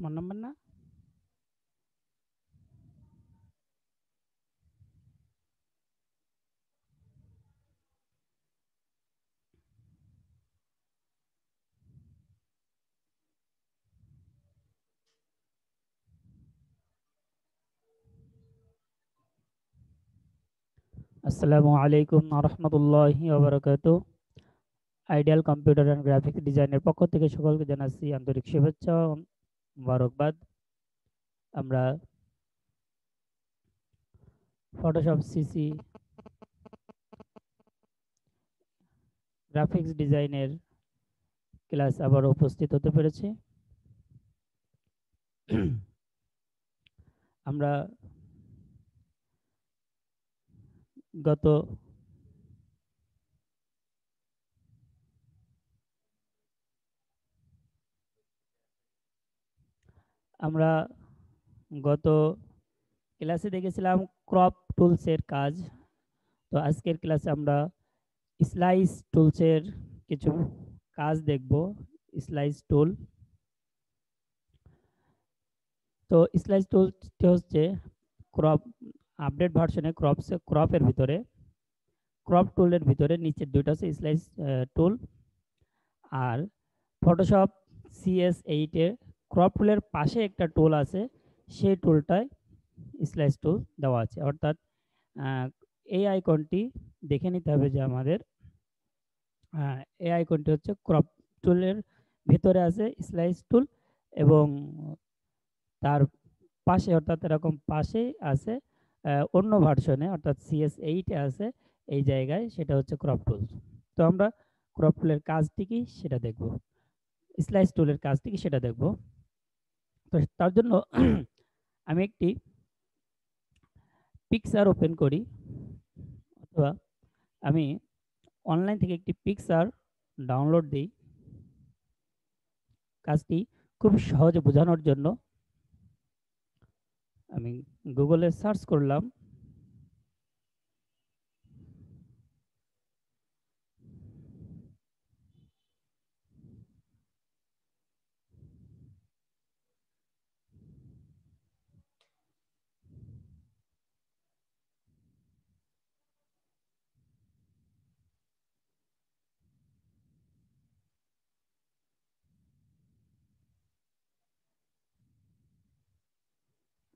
তোমার নাম্বার না? আসসালামু আলাইকুম রহমতুল্লাহি ওয়া আইডিয়াল কম্পিউটার অ্যান্ড গ্রাফিক্স ডিজাইনের পক্ষ থেকে সকলকে জানাচ্ছি আন্তরিক শুভেচ্ছা ও মোবারকবাদ। আমরা ফটোশপ সিসি গ্রাফিক্স ডিজাইনের ক্লাস আবার উপস্থিত হতে পেরেছি। আমরা গত আমরা গত ক্লাসে দেখেছিলাম ক্রপ টুলসের কাজ। তো আজকের ক্লাসে আমরা স্লাইস টুলসের কিছু কাজ দেখব। স্লাইস টুল, তো স্লাইস টুলসটি হচ্ছে ক্রপ আপডেট ভার্সনে ক্রপের ভিতরে ক্রপ টুলের ভিতরে নিচের দুইটা হচ্ছে স্লাইস টুল, আর ফটোশপ CS8 এ ক্রপ টুলের পাশে একটা টুল আছে, সেই টুলটায় স্লাইস টুল দেওয়া আছে। অর্থাৎ এই আইকনটি দেখে নিতে হবে যে আমাদের এই আইকনটি হচ্ছে ক্রপ টুলের ভিতরে আছে স্লাইস টুল, এবং তার পাশে অর্থাৎ এরকম পাশেই আছে অন্য ভার্সনে অর্থাৎ CS8 এ আছে এই জায়গায়, সেটা হচ্ছে ক্রপ টুল। তো আমরা ক্রপ টুলের কাজটি কি সেটা দেখব, স্লাইস টুলের কাজটি কি সেটা দেখব। তো তার জন্য আমি একটি পিকচার ওপেন করি, অথবা আমি অনলাইন থেকে একটি পিকচার ডাউনলোড দিই। কাজটি খুব সহজে বোঝানোর জন্য আমি গুগলে সার্চ করলাম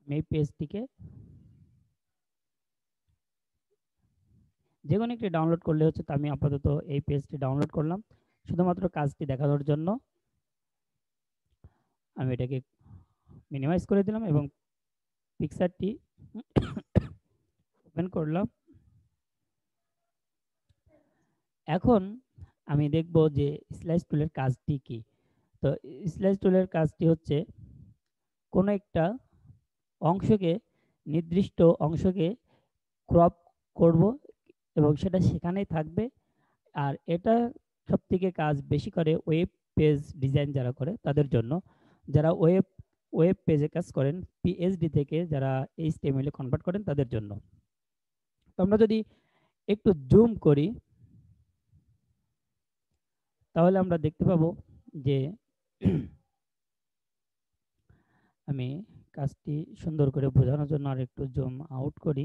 এই পেজটিকে যে কোনো একটি ডাউনলোড করলে হচ্ছে, তো আমি আপাতত এই পেজটি ডাউনলোড করলাম শুধুমাত্র কাজটি দেখানোর জন্য। আমি এটাকে মিনিমাইজ করে দিলাম এবং পিকচারটি ওপেন করলাম। এখন আমি দেখব যে স্লাইস টুলের কাজটি কি। তো স্লাইস টুলের কাজটি হচ্ছে কোনো একটা অংশকে, নির্দিষ্ট অংশকে ক্রপ করব এবং সেটা সেখানেই থাকবে। আর এটা সবথেকে কাজ বেশি করে ওয়েব পেজ ডিজাইন যারা করে তাদের জন্য, যারা ওয়েব পেজে কাজ করেন, PHP থেকে যারা HTML এ কনভার্ট করেন তাদের জন্য। তো আমরা যদি একটু জুম করি তাহলে আমরা দেখতে পাবো যে আমি কাজটি সুন্দর করে বোঝানোর জন্য আর একটু জুম আউট করি।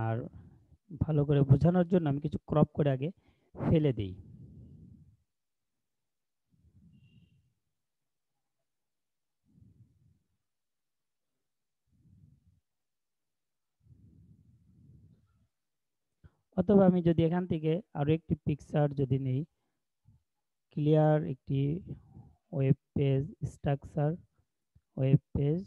আর ভালো করে বোঝানোর জন্য আমি কিছু ক্রপ করে আগে ফেলে দিই। অথবা আমি যদি এখান থেকে আরো একটি পিকচার যদি নেই, ক্লিয়ার একটি web page structure, web page,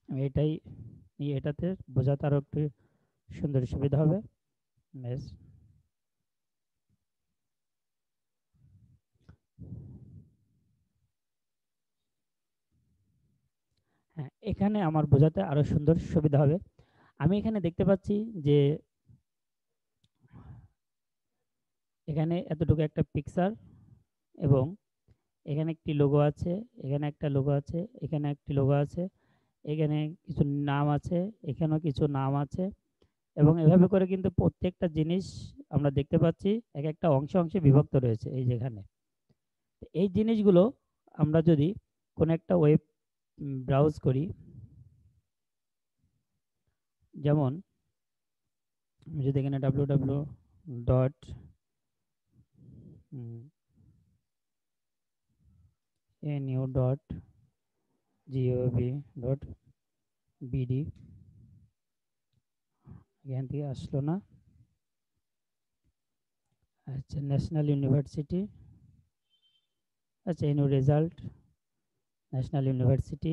আমি এটাই নিয়ে এটাতে বোঝাতে আরো একটু সুন্দর সুবিধা হবে। ব্যাস। হ্যাঁ, এখানে আমার বোঝাতে আরো সুন্দর সুবিধা হবে। আমি এখানে দেখতে পাচ্ছি যে এখানে এতটুকু একটা পিকচার এবং এখানে একটি লোগো আছে, এখানে একটা লোগো আছে, এখানে একটি লোগো আছে, এখানে কিছু নাম আছে, এখানেও কিছু নাম আছে এবং এভাবে করে কিন্তু প্রত্যেকটা জিনিস আমরা দেখতে পাচ্ছি এক একটা অংশে অংশে বিভক্ত রয়েছে এই যেখানে। এই জিনিসগুলো আমরা যদি কোনো একটা ওয়েব ব্রাউজ করি, যেমন আমি যদি এখানে www.nu.gov.bd, এখান থেকে আসলো না। আচ্ছা, ন্যাশনাল ইউনিভার্সিটি, আচ্ছা এনু রেজাল্ট, ন্যাশনাল ইউনিভার্সিটি।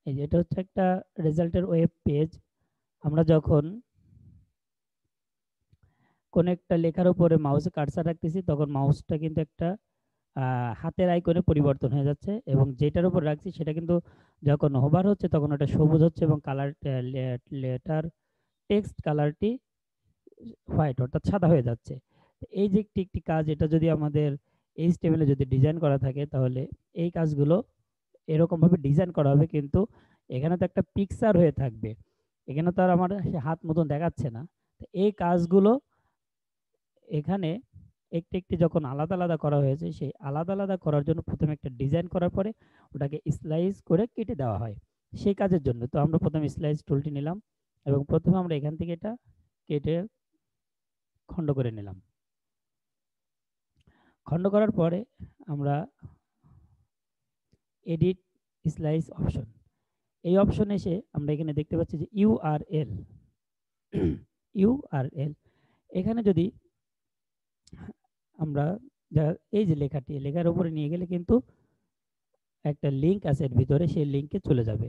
এই যে এটা হচ্ছে একটা রেজাল্টের ওয়েব পেজ। আমরা যখন কোন একটা লেখার উপরে মাউসে কার্সার রাখতেছি তখন মাউসটা কিন্তু একটা হাতের আইকনে পরিবর্তন হয়ে যাচ্ছে এবং যেটার উপর রাখছি সেটা কিন্তু যখন হোভার হচ্ছে তখন ওটা সবুজ হচ্ছে এবং কালার লেটার টেক্সট কালারটি হোয়াইট অর্থাৎ সাদা হয়ে যাচ্ছে। এই যে একটি একটি কাজ, এটা যদি আমাদের এইচটিএমএল এ যদি ডিজাইন করা থাকে তাহলে এই কাজগুলো এরকম ভাবে ডিজাইন করা হবে, কিন্তু এখানে তো একটা পিকচার হয়ে থাকবে, এখানে তো আর আমার হাত মতন দেখাচ্ছে না। এই কাজগুলো এখানে একটি একটি যখন আলাদা আলাদা করা হয়েছে সেই আলাদা আলাদা করার জন্য প্রথমে একটা ডিজাইন করার পরে ওটাকে স্লাইস করে কেটে দেওয়া হয় সেই কাজের জন্য। তো আমরা প্রথমে স্লাইস টুলটি নিলাম এবং প্রথমে আমরা এখান থেকে এটা কেটে খণ্ড করে নিলাম। খণ্ড করার পরে আমরা এডিট স্লাইস অপশন, এই অপশনে এসে আমরা এখানে দেখতে পাচ্ছি যে ইউআরএল ইউআরএল, এখানে যদি আমরা এই যে লেখাটি লেখার উপরে নিয়ে গেলে কিন্তু একটা লিঙ্ক আছে এর ভিতরে, সেই লিঙ্কে চলে যাবে।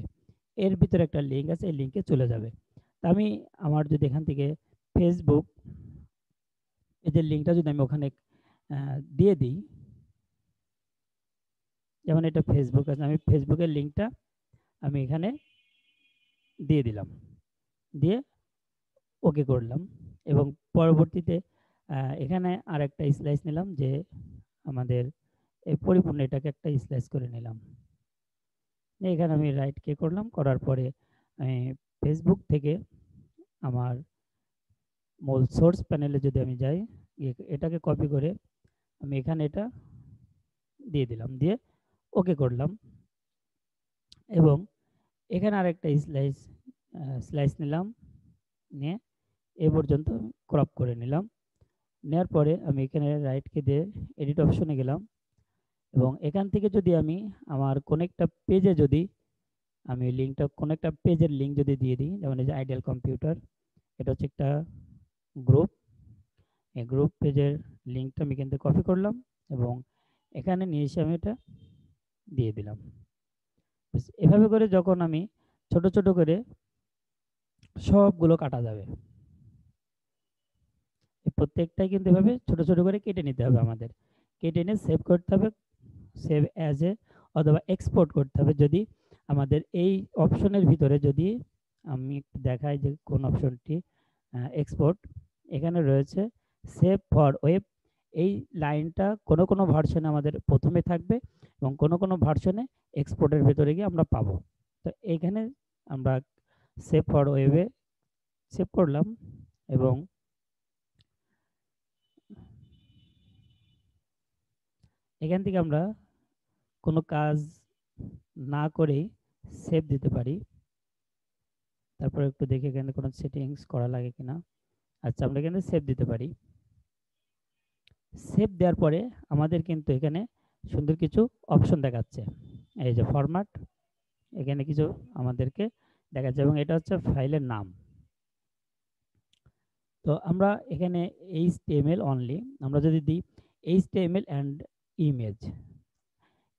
এর ভিতরে একটা লিঙ্ক আছে, এই লিঙ্কে চলে যাবে। তা আমি আমার যদি এখান থেকে ফেসবুক এই যে লিঙ্কটা যদি আমি ওখানে দিয়ে দিই, যেমন এটা ফেসবুক আছে, আমি ফেসবুকের লিঙ্কটা আমি এখানে দিয়ে দিলাম, দিয়ে ওকে করলাম এবং পরবর্তীতে এখানে আর একটা স্লাইস নিলাম যে আমাদের এই পরিপূর্ণ এটাকে একটা স্লাইস করে নিলাম। এখানে আমি রাইট ক্লিক করলাম, করার পরে আমি ফেসবুক থেকে আমার মূল সোর্স প্যানেলে যদি আমি যাই, এটাকে কপি করে আমি এখানে এটা দিয়ে দিলাম, দিয়ে ওকে করলাম এবং এখানে আরেকটা স্লাইস নিলাম, নিয়ে এ পর্যন্ত ক্রপ করে নিলাম। নেওয়ার পরে আমি এখানে রাইট কে দিয়ে এডিট অপশনে গেলাম এবং এখান থেকে যদি আমি আমার কোন একটা পেজে যদি আমি লিঙ্কটা কোন একটা পেজের লিঙ্ক যদি দিয়ে দিই, যেমন এই যে আইডিয়াল কম্পিউটার, এটা হচ্ছে একটা গ্রুপ, এই গ্রুপ পেজের লিঙ্কটা আমি এখান থেকে কপি করলাম এবং এখানে নিয়ে এসে আমি এটা দিয়ে দিলাম। এভাবে করে যখন আমি ছোট ছোট করে সবগুলো কাটা যাবে, প্রত্যেকটাই কিন্তু এভাবে ছোট ছোট করে কেটে নিতে হবে আমাদের, কেটে নিয়ে সেভ করতে হবে, সেভ অ্যাজ এ অথবা এক্সপোর্ট করতে হবে। যদি আমাদের এই অপশনের ভিতরে যদি আমি একটু দেখাই যে কোন অপশনটি এক্সপোর্ট, এখানে রয়েছে সেভ ফর ওয়েব, এই লাইনটা কোনো কোনো ভার্সনে আমাদের প্রথমে থাকবে এবং কোনো কোনো ভার্সনে এক্সপোর্টের ভেতরে গিয়ে আমরা পাবো। তো এইখানে আমরা সেভ ফর ওয়েবে সেভ করলাম এবং এখান থেকে আমরা কোনো কাজ না করেই সেভ দিতে পারি। তারপর একটু দেখে এখানে কোনো সেটিংস করা লাগে কিনা। আচ্ছা, আমরা এখানে সেভ দিতে পারি। সেভ দেওয়ার পরে আমাদের কিন্তু এখানে সুন্দর কিছু অপশন দেখাচ্ছে, এই যে ফরম্যাট, এখানে কিছু আমাদেরকে দেখাচ্ছে এবং এটা হচ্ছে ফাইলের নাম। তো আমরা এখানে HTML অনলি আমরা যদি দিই HTML অ্যান্ড ইমেজ,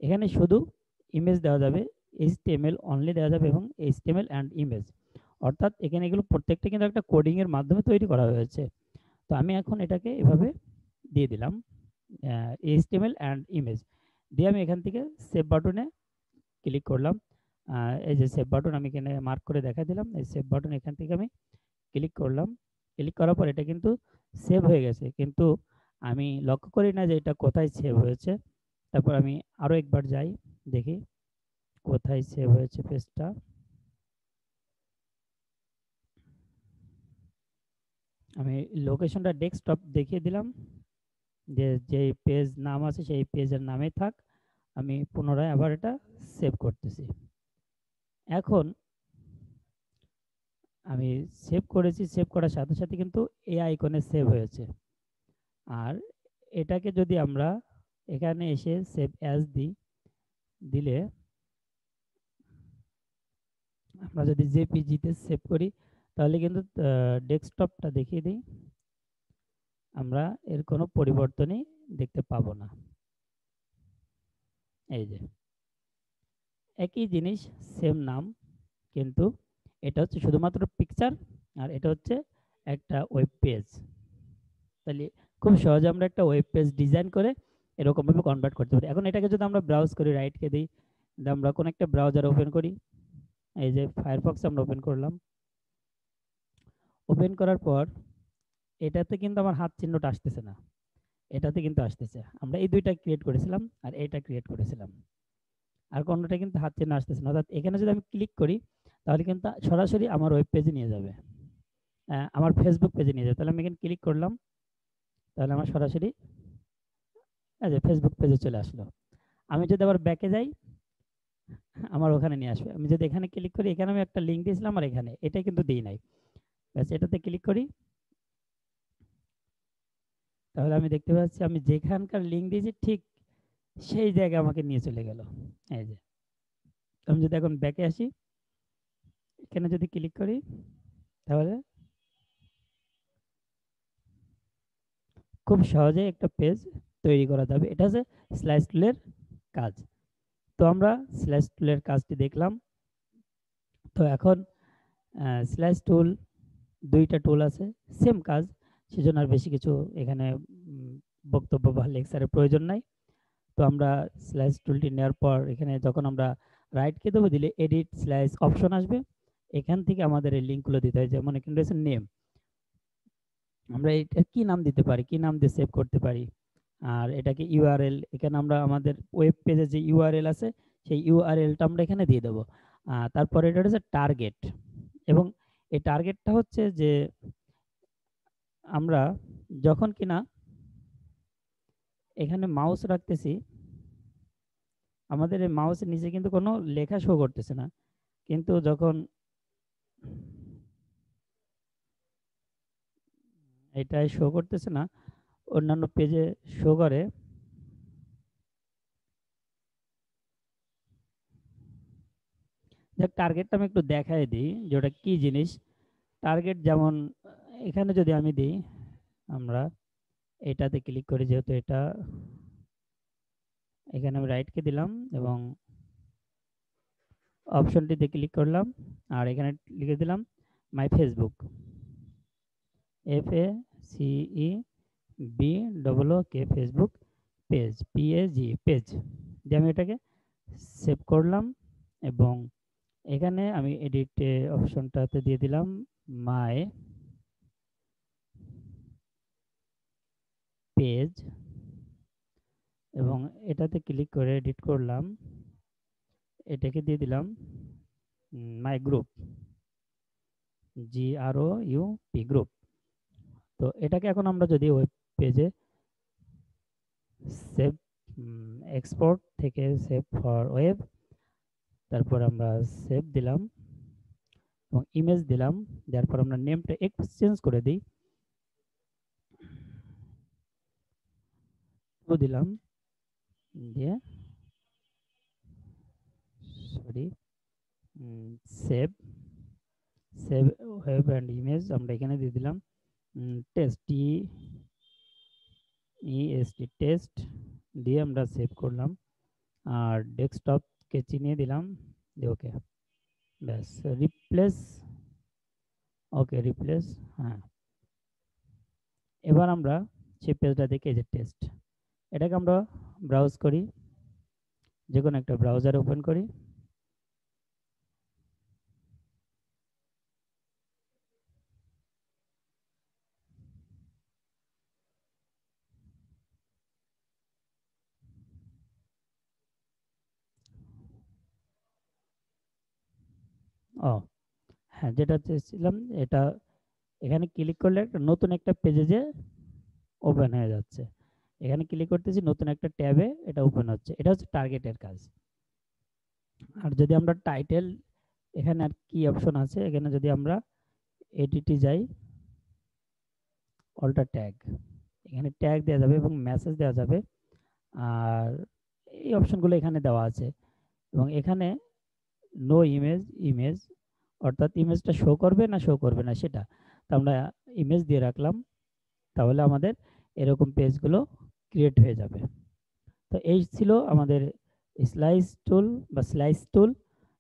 এখানে শুধু ইমেজ দেওয়া যাবে, HTML অনলি দেওয়া যাবে এবং HTML অ্যান্ড ইমেজ, অর্থাৎ এখানে এগুলো প্রত্যেকটা কিন্তু একটা কোডিং এর মাধ্যমে তৈরি করা হয়েছে। তো আমি এখন এটাকে এভাবে দিয়ে দিলাম HTML অ্যান্ড ইমেজ দিয়ে আমি এখান থেকে সেভ বাটনে ক্লিক করলাম। এই যে সেভ বাটন আমি এখানে মার্ক করে দেখা দিলাম, এই সেভ বাটন এখান থেকে আমি ক্লিক করলাম। ক্লিক করার পর এটা কিন্তু সেভ হয়ে গেছে, কিন্তু আমি লক্ষ্য করি না যে এটা কোথায় সেভ হয়েছে। তারপর আমি আরও একবার যাই, দেখি কোথায় সেভ হয়েছে পেজটা। আমি লোকেশনটা ডেস্কটপ দেখিয়ে দিলাম, যে যেই পেজ নাম আছে সেই পেজের নামে থাক। আমি পুনরায় আবার এটা সেভ করতেছি। এখন আমি সেভ করেছি, সেভ করার সাথে সাথে কিন্তু এই আইকনে সেভ হয়েছে। আর এটাকে যদি আমরা এখানে এসে সেভ অ্যাজ দিলে আমরা যদি জেপিজিতে সেভ করি তাহলে কিন্তু ডেস্কটপটা দেখিয়ে দিই, আমরা এর কোনো পরিবর্তনই দেখতে পাবো না। এই যে একই জিনিস, সেম নাম, কিন্তু এটা হচ্ছে শুধুমাত্র পিকচার আর এটা হচ্ছে একটা ওয়েব পেজ। তাহলে খুব সহজে আমরা একটা ওয়েব পেজ ডিজাইন করে এরকমভাবে কনভার্ট করতে পারি। এখন এটাকে যদি আমরা ব্রাউজ করি, রাইটকে দিই, আমরা কোনো একটা ব্রাউজার ওপেন করি, এই যে ফায়ারফক্স আমরা ওপেন করলাম। ওপেন করার পর এটাতে কিন্তু আমার হাত চিহ্নটা আসতেছে না, এটাতে কিন্তু আসতেছে। আমরা এই দুইটা ক্রিয়েট করেছিলাম আর এইটা ক্রিয়েট করেছিলাম, আর কোনোটা কিন্তু হাত চিহ্ন আসতেছে না। অর্থাৎ এখানে যদি আমি ক্লিক করি তাহলে কিন্তু সরাসরি আমার ওয়েব পেজে নিয়ে যাবে, আমার ফেসবুক পেজে নিয়ে যাবে। তাহলে আমি এখানে ক্লিক করলাম, তাহলে আমার সরাসরি এই যে ফেসবুক পেজে চলে আসলো। আমি যদি আবার ব্যাকে যাই, আমার ওখানে নিয়ে আসবে। আমি যদি এখানে ক্লিক করি, এখানে আমি একটা লিঙ্ক দিয়েছিলাম আর এখানে এটা কিন্তু দিই নাই, ব্যাস এটাতে ক্লিক করি, তাহলে আমি দেখতে পাচ্ছি আমি যেখানকার লিঙ্ক দিয়েছি ঠিক সেই জায়গায় আমাকে নিয়ে চলে গেল। এই যে আমি যদি এখন ব্যাকে আসি, এখানে যদি ক্লিক করি তাহলে খুব সহজে একটা পেজ তৈরি করা যাবে। এটা হচ্ছে স্লাইস টুলের কাজ। তো আমরা স্লাইস টুলের কাজটি দেখলাম। তো এখন স্লাইস টুল দুইটা টুল আছে, সেম কাজ, সেজন্য আর বেশি কিছু এখানে বক্তব্য বা লেকচারের প্রয়োজন নাই। তো আমরা স্লাইস টুলটি নেওয়ার পর এখানে যখন আমরা রাইটকে দেবো, দিলে এডিট স্লাইস অপশন আসবে। এখান থেকে আমাদের এই লিঙ্কগুলো দিতে হয়, যেমন এখানে রয়েছে নেম, আমরা এটা কি নাম দিতে পারি, কি নাম দিয়ে সেভ করতে পারি। আর এটাকে ইউআরএল, এখানে আমরা আমাদের ওয়েব পেজে যে ইউআরএল আছে সেই ইউআরএলটা আমরা এখানে দিয়ে দেবো। তারপরে এটা হচ্ছে টার্গেট, এবং এই টার্গেটটা হচ্ছে যে আমরা যখন কিনা এখানে মাউস রাখতেছি, আমাদের এই মাউসের নিচে কিন্তু কোনো লেখা শো করতেছে না, কিন্তু যখন এটাই শো করতেছে না, অন্যান্য পেজে শো করে। দেখ টার্গেটটা আমি একটু দেখাই দিই যে ওটা কি জিনিস। টার্গেট যেমন এখানে যদি আমি দিই, আমরা এটাতে ক্লিক করি, যেহেতু এটা এখানে আমি রাইটকে দিলাম এবং অপশনটিতে ক্লিক করলাম, আর এখানে লিখে দিলাম my Facebook, FACEBOOK, Facebook page, page দিয়ে আমি এটাকে সেভ করলাম। এবং এখানে আমি এডিট অপশনটাতে দিয়ে দিলাম মাই পেজ, এবং এটাতে ক্লিক করে এডিট করলাম, এটাকে দিয়ে দিলাম মাই গ্রুপ, GROUP গ্রুপ। তো এটাকে এখন আমরা যদি ওয়েব পেজে সেভ, এক্সপোর্ট থেকে সেভ ফর ওয়েব, তারপর আমরা সেভ দিলাম এবং ইমেজ দিলাম, দেওয়ার পর আমরা নেমটা একটু চেঞ্জ করে দিই, দিলাম দিয়ে sorry save, web and image আমরা এখানে দিয়ে দিলাম টেস্ট, টেস্ট দিয়ে আমরা সেভ করলাম, আর ডেস্কটপকে চিনিয়ে দিলাম, ওকে, ব্যাস রিপ্লেস, ওকে রিপ্লেস। হ্যাঁ, এবার আমরা সেই পেজটা দেখে যে টেস্ট, এটাকে আমরা ব্রাউজ করি, যে কোনো একটা ব্রাউজারে ওপেন করি। ও হ্যাঁ, যেটা চেয়েছিলাম এটা, এখানে ক্লিক করলে একটা নতুন একটা পেজে যে ওপেন হয়ে যাচ্ছে। এখানে ক্লিক করতেছি, নতুন একটা ট্যাবে এটা ওপেন হচ্ছে। এটা হচ্ছে টার্গেটের কাজ। আর যদি আমরা টাইটেল, এখানে আর কি অপশন আছে, এখানে যদি আমরা এডিটে যাই, অল্টার ট্যাগ, এখানে ট্যাগ দেওয়া যাবে এবং মেসেজ দেওয়া যাবে। আর এই অপশনগুলো এখানে দেওয়া আছে। এবং এখানে নো ইমেজ, ইমেজ অর্থাৎ ইমেজটা শো করবে না শো করবে না সেটা, তো আমরা ইমেজ দিয়ে রাখলাম, তাহলে আমাদের এরকম পেজগুলো ক্রিয়েট হয়ে যাবে। তো এই ছিল আমাদের স্লাইস টুল বা স্লাইস টুল।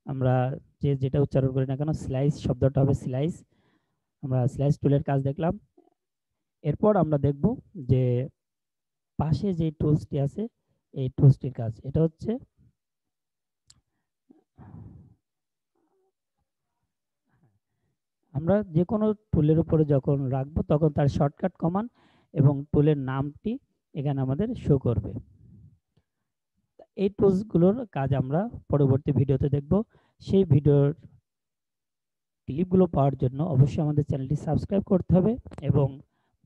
আমরা যে যেটা উচ্চারণ করি না কেন, স্লাইস শব্দটা হবে স্লাইস। আমরা স্লাইস টুলের কাজ দেখলাম। এরপর আমরা দেখব যে পাশে যে টুলসটি আছে এই টুলসটির কাজ। এটা হচ্ছে আমরা যে কোনো টুলের উপরে যখন রাখবো তখন তার শর্টকাট কমান্ড এবং টুলের নামটি এখানে আমাদের শো করবে। এই টুলসগুলোর কাজ আমরা পরবর্তী ভিডিওতে দেখব। সেই ভিডিওর ক্লিপগুলো পাওয়ার জন্য অবশ্যই আমাদের চ্যানেলটি সাবস্ক্রাইব করতে হবে এবং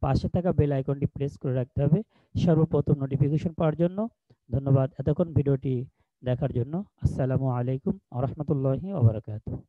পাশে থাকা বেল আইকনটি প্রেস করে রাখতে হবে সর্বপ্রথম নোটিফিকেশন পাওয়ার জন্য। ধন্যবাদ এতক্ষণ ভিডিওটি দেখার জন্য। আসসালামু আলাইকুম ওয়া রাহমাতুল্লাহি ওয়া বারাকাতুহু।